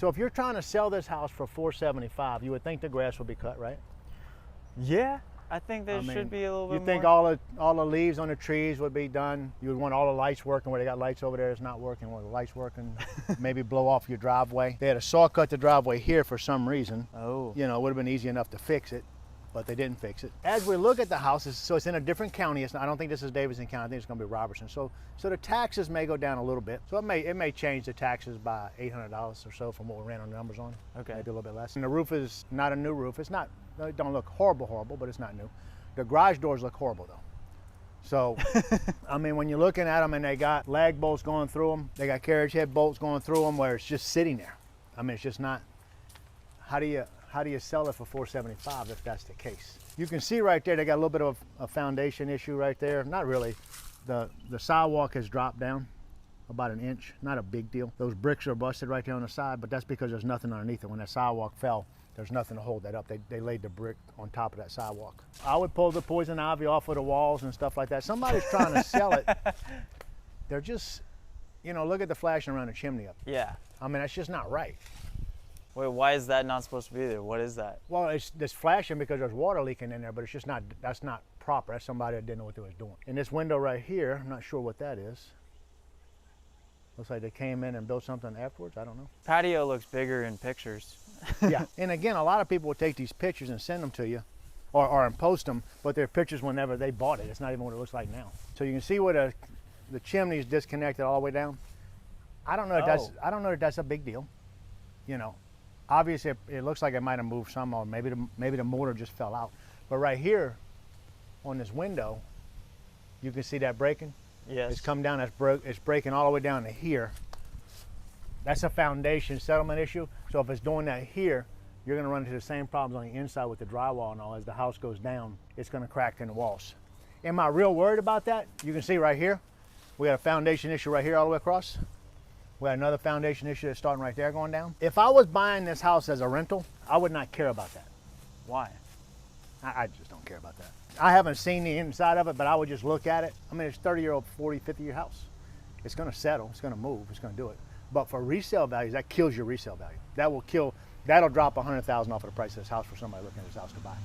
So if you're trying to sell this house for $475, you would think the grass would be cut, right? Yeah, I think there should be a little bit more. You think all the leaves on the trees would be done? You would want all the lights working where they got lights over there that's not working, where the lights working, maybe blow off your driveway. They had a saw cut the driveway here for some reason. Oh. You know, it would have been easy enough to fix it, but they didn't fix it. As we look at the houses, so it's in a different county. I don't think this is Davidson County. I think it's going to be Robertson. So the taxes may go down a little bit. So it may change the taxes by $800 or so from what we ran on the numbers on. Okay. Maybe a little bit less. And the roof is not a new roof. It don't look horrible, but it's not new. The garage doors look horrible though. So, I mean, when you're looking at them and they got lag bolts going through them, they got carriage head bolts going through them where it's just sitting there. I mean, it's just not, how do you sell it for $475 if that's the case? You can see right there, they got a little bit of a foundation issue right there. Not really. The sidewalk has dropped down about 1 inch, not a big deal. Those bricks are busted right there on the side, but that's because there's nothing underneath it. When that sidewalk fell, there's nothing to hold that up. They laid the brick on top of that sidewalk. I would pull the poison ivy off of the walls and stuff like that. Somebody's trying to sell it. They're just, you know, look at the flashing around the chimney up. Yeah. I mean, that's just not right. Wait, why is that not supposed to be there? What is that? Well, it's flashing because there's water leaking in there, but it's just not, that's not proper. That's somebody that didn't know what they was doing. And this window right here, I'm not sure what that is. Looks like they came in and built something afterwards. I don't know. Patio looks bigger in pictures. Yeah, and again, a lot of people will take these pictures and send them to you or post them, but they're pictures whenever they bought it. It's not even what it looks like now. So you can see where the chimney's disconnected all the way down. I don't know if that's a big deal. You know, obviously it looks like it might have moved some, or maybe the motor just fell out. But right here on this window, you can see that breaking. Yes. It's come down, it's breaking all the way down to here. That's a foundation settlement issue. So if it's doing that here, you're gonna run into the same problems on the inside with the drywall and all. As the house goes down, it's gonna crack in the walls. Am I real worried about that? You can see right here, we got a foundation issue right here all the way across. We got another foundation issue that's starting right there going down. If I was buying this house as a rental, I would not care about that. Why? I just don't care about that. I haven't seen the inside of it, but I would just look at it. I mean, it's a 30-year-old, 40, 50-year house. It's gonna settle, it's gonna move, it's gonna do it. But for resale values, that kills your resale value. That'll drop $100,000 off of the price of this house for somebody looking at this house to buy.